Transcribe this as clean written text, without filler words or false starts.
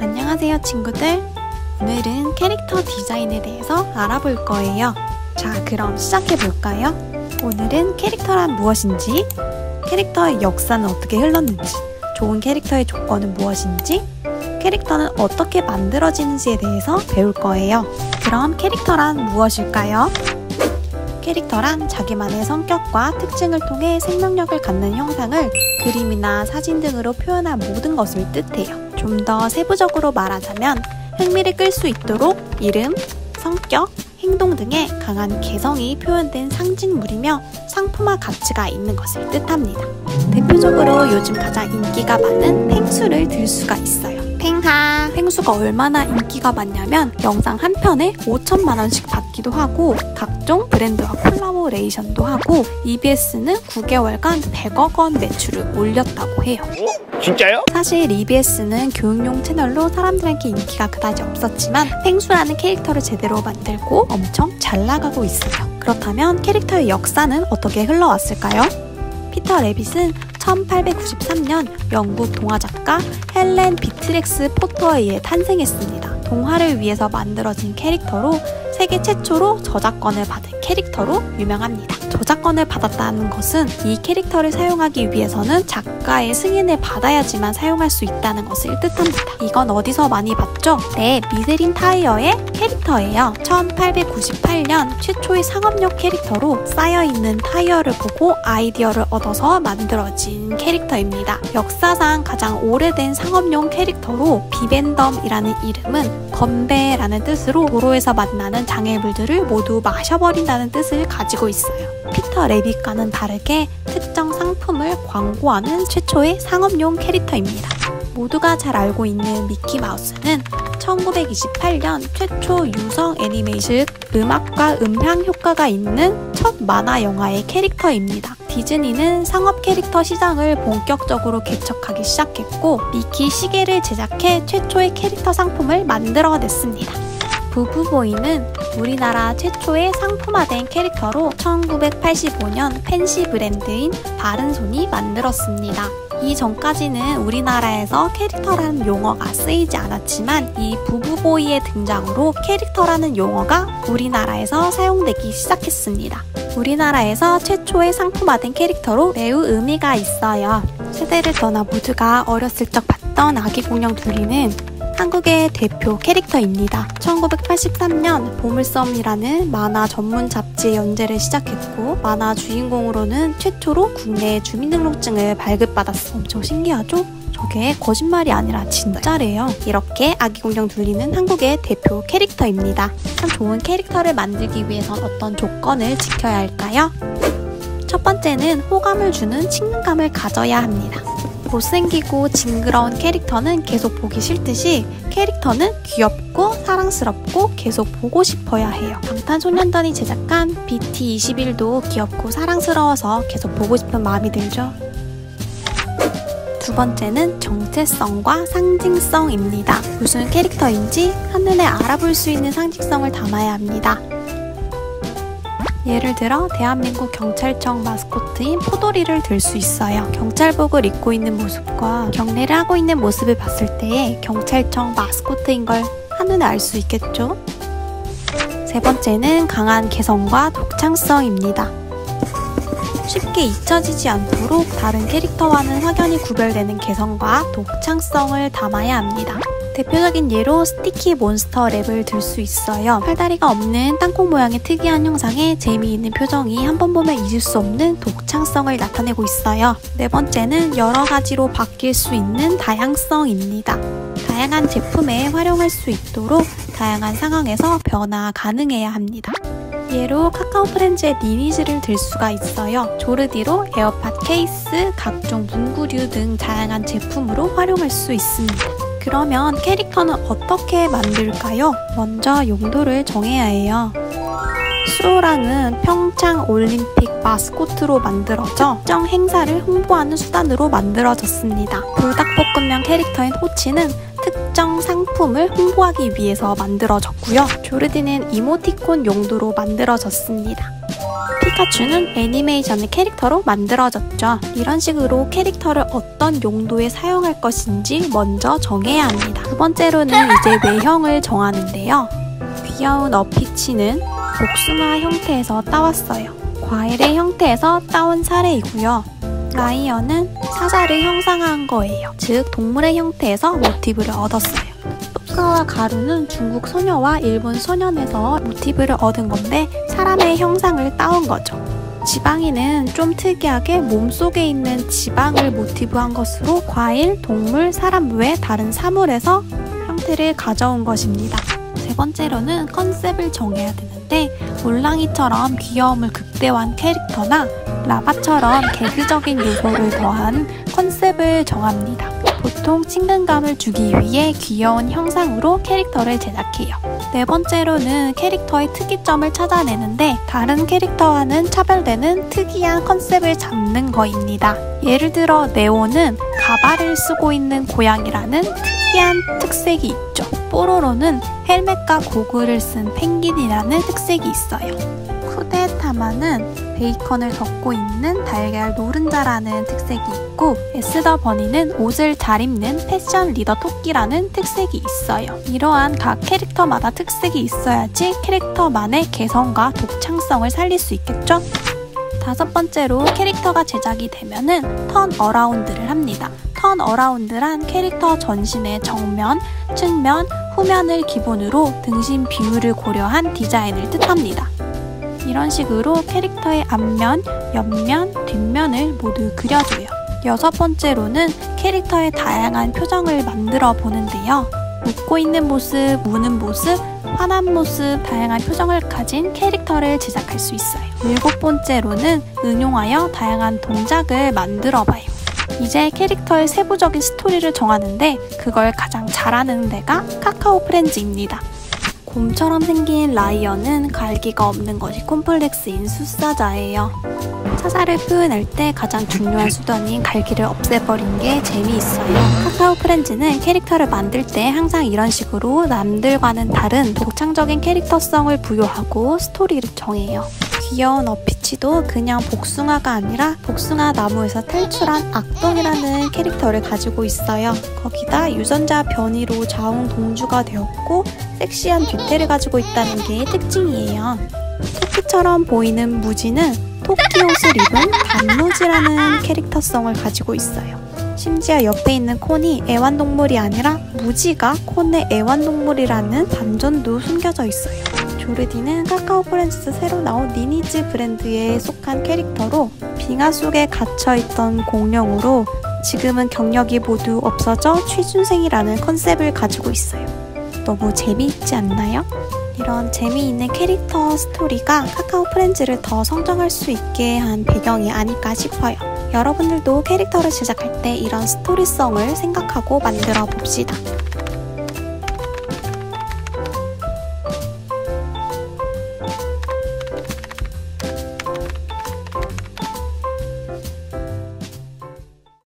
안녕하세요 친구들. 오늘은 캐릭터 디자인에 대해서 알아볼 거예요. 자, 그럼 시작해 볼까요? 오늘은 캐릭터란 무엇인지, 캐릭터의 역사는 어떻게 흘렀는지, 좋은 캐릭터의 조건은 무엇인지, 캐릭터는 어떻게 만들어지는지에 대해서 배울 거예요. 그럼 캐릭터란 무엇일까요? 캐릭터란 자기만의 성격과 특징을 통해 생명력을 갖는 형상을 그림이나 사진 등으로 표현한 모든 것을 뜻해요. 좀 더 세부적으로 말하자면 흥미를 끌 수 있도록 이름, 성격, 행동 등의 강한 개성이 표현된 상징물이며 상품화 가치가 있는 것을 뜻합니다. 대표적으로 요즘 가장 인기가 많은 펭수를 들 수가 있어요. 펭하! 펭수가 얼마나 인기가 많냐면 영상 한 편에 5천만 원씩 받기도 하고 각종 브랜드와 콜라보레이션도 하고 EBS는 9개월간 100억 원 매출을 올렸다고 해요. 진짜요? 사실 EBS는 교육용 채널로 사람들에게 인기가 그다지 없었지만 펭수라는 캐릭터를 제대로 만들고 엄청 잘 나가고 있어요. 그렇다면 캐릭터의 역사는 어떻게 흘러왔을까요? 피터 래빗은 1893년 영국 동화작가 헬렌 비트렉스 포터에 의해 탄생했습니다. 동화를 위해서 만들어진 캐릭터로 세계 최초로 저작권을 받은 캐릭터로 유명합니다. 저작권을 받았다는 것은 이 캐릭터를 사용하기 위해서는 작가의 승인을 받아야지만 사용할 수 있다는 것을 뜻합니다. 이건 어디서 많이 봤죠? 네, 미쉐린 타이어의 캐릭터예요. 1898년 최초의 상업용 캐릭터로 쌓여있는 타이어를 보고 아이디어를 얻어서 만들어진 캐릭터입니다. 역사상 가장 오래된 상업용 캐릭터로 비벤덤이라는 이름은 건배라는 뜻으로 도로에서 만나는 장애물들을 모두 마셔버린다는 뜻을 가지고 있어요. 피터 래빗과는 다르게 특정 상품을 광고하는 최초의 상업용 캐릭터입니다. 모두가 잘 알고 있는 미키마우스는 1928년 최초 유성 애니메이션, 즉 음악과 음향 효과가 있는 첫 만화 영화의 캐릭터입니다. 디즈니는 상업 캐릭터 시장을 본격적으로 개척하기 시작했고 미키 시계를 제작해 최초의 캐릭터 상품을 만들어냈습니다. 부부보이는 우리나라 최초의 상품화된 캐릭터로 1985년 팬시 브랜드인 바른손이 만들었습니다. 이전까지는 우리나라에서 캐릭터라는 용어가 쓰이지 않았지만 이 부부보이의 등장으로 캐릭터라는 용어가 우리나라에서 사용되기 시작했습니다. 우리나라에서 최초의 상품화된 캐릭터로 매우 의미가 있어요. 세대를 떠나 모두가 어렸을 적 봤던 아기공룡 둘리는 한국의 대표 캐릭터입니다. 1983년 보물섬이라는 만화 전문 잡지의 연재를 시작했고 만화 주인공으로는 최초로 국내 주민등록증을 발급받았어. 엄청 신기하죠? 저게 거짓말이 아니라 진짜래요. 이렇게 아기공룡 둘리는 한국의 대표 캐릭터입니다. 참 좋은 캐릭터를 만들기 위해선 어떤 조건을 지켜야 할까요? 첫 번째는 호감을 주는 친근감을 가져야 합니다. 못생기고 징그러운 캐릭터는 계속 보기 싫듯이 캐릭터는 귀엽고 사랑스럽고 계속 보고 싶어야 해요. 방탄소년단이 제작한 BT21도 귀엽고 사랑스러워서 계속 보고 싶은 마음이 들죠. 두 번째는 정체성과 상징성입니다. 무슨 캐릭터인지 한눈에 알아볼 수 있는 상징성을 담아야 합니다. 예를 들어 대한민국 경찰청 마스코트인 포도리를 들 수 있어요. 경찰복을 입고 있는 모습과 경례를 하고 있는 모습을 봤을 때 경찰청 마스코트인 걸 한눈에 알 수 있겠죠? 세 번째는 강한 개성과 독창성입니다. 쉽게 잊혀지지 않도록 다른 캐릭터와는 확연히 구별되는 개성과 독창성을 담아야 합니다. 대표적인 예로 스티키 몬스터 랩을 들 수 있어요. 팔다리가 없는 땅콩 모양의 특이한 형상에 재미있는 표정이 한 번 보면 잊을 수 없는 독창성을 나타내고 있어요. 네 번째는 여러 가지로 바뀔 수 있는 다양성입니다. 다양한 제품에 활용할 수 있도록 다양한 상황에서 변화 가능해야 합니다. 예로 카카오 프렌즈의 리니지를 들 수가 있어요. 조르디로 에어팟 케이스, 각종 문구류 등 다양한 제품으로 활용할 수 있습니다. 그러면 캐릭터는 어떻게 만들까요? 먼저 용도를 정해야 해요. 수로랑은 평창 올림픽 마스코트로 만들어져 특정 행사를 홍보하는 수단으로 만들어졌습니다. 불닭볶음면 캐릭터인 호치는 특정 상품을 홍보하기 위해서 만들어졌고요. 조르디는 이모티콘 용도로 만들어졌습니다. 피카츄는 애니메이션의 캐릭터로 만들어졌죠. 이런 식으로 캐릭터를 어떤 용도에 사용할 것인지 먼저 정해야 합니다. 두 번째로는 이제 외형을 정하는데요. 귀여운 어피치는 복숭아 형태에서 따왔어요. 과일의 형태에서 따온 사례이고요. 라이언은 사자를 형상화한 거예요. 즉 동물의 형태에서 모티브를 얻었어요. 똑가와 가루는 중국 소녀와 일본 소년에서 모티브를 얻은 건데 사람의 형상을 따온 거죠. 지방이는 좀 특이하게 몸속에 있는 지방을 모티브한 것으로 과일, 동물, 사람 외 다른 사물에서 형태를 가져온 것입니다. 세 번째로는 컨셉을 정해야 되는데 몰랑이처럼 귀여움을 극대화한 캐릭터나 라바처럼 개그적인 요소를 더한 컨셉을 정합니다. 보통 친근감을 주기 위해 귀여운 형상으로 캐릭터를 제작해요. 네 번째로는 캐릭터의 특이점을 찾아내는데 다른 캐릭터와는 차별되는 특이한 컨셉을 잡는 거입니다. 예를 들어 네오는 가발을 쓰고 있는 고양이라는 특이한 특색이 있죠. 뽀로로는 헬멧과 고글을 쓴 펭귄이라는 특색이 있어요. 쿠데타마는 베이컨을 덮고 있는 달걀 노른자라는 특색이 있고 에스더 버니는 옷을 잘 입는 패션 리더 토끼라는 특색이 있어요. 이러한 각 캐릭터마다 특색이 있어야지 캐릭터만의 개성과 독창성을 살릴 수 있겠죠? 다섯 번째로 캐릭터가 제작이 되면은 턴 어라운드를 합니다. 턴 어라운드란 캐릭터 전신의 정면, 측면, 후면을 기본으로 등심 비율을 고려한 디자인을 뜻합니다. 이런 식으로 캐릭터의 앞면, 옆면, 뒷면을 모두 그려줘요. 여섯 번째로는 캐릭터의 다양한 표정을 만들어 보는데요. 웃고 있는 모습, 우는 모습, 화난 모습, 다양한 표정을 가진 캐릭터를 제작할 수 있어요. 일곱 번째로는 응용하여 다양한 동작을 만들어 봐요. 이제 캐릭터의 세부적인 스토리를 정하는데 그걸 가장 잘하는 데가 카카오 프렌즈입니다. 곰처럼 생긴 라이언은 갈기가 없는 것이 콤플렉스인 숫사자예요. 사자를 표현할 때 가장 중요한 수단인 갈기를 없애버린 게 재미있어요. 카카오 프렌즈는 캐릭터를 만들 때 항상 이런 식으로 남들과는 다른 독창적인 캐릭터성을 부여하고 스토리를 정해요. 귀여운 어피치도 그냥 복숭아가 아니라 복숭아 나무에서 탈출한 악동이라는 캐릭터를 가지고 있어요. 거기다 유전자 변이로 자웅동주가 되었고 섹시한 뒤태를 가지고 있다는 게 특징이에요. 토끼처럼 보이는 무지는 토끼 옷을 입은 단무지라는 캐릭터성을 가지고 있어요. 심지어 옆에 있는 콘이 애완동물이 아니라 무지가 콘의 애완동물이라는 반전도 숨겨져 있어요. 조르디는 카카오 프렌즈 새로 나온 니니즈 브랜드에 속한 캐릭터로 빙하 속에 갇혀있던 공룡으로 지금은 경력이 모두 없어져 취준생이라는 컨셉을 가지고 있어요. 너무 재미있지 않나요? 이런 재미있는 캐릭터 스토리가 카카오 프렌즈를 더 성장할 수 있게 한 배경이 아닐까 싶어요. 여러분들도 캐릭터를 제작할 때 이런 스토리성을 생각하고 만들어 봅시다.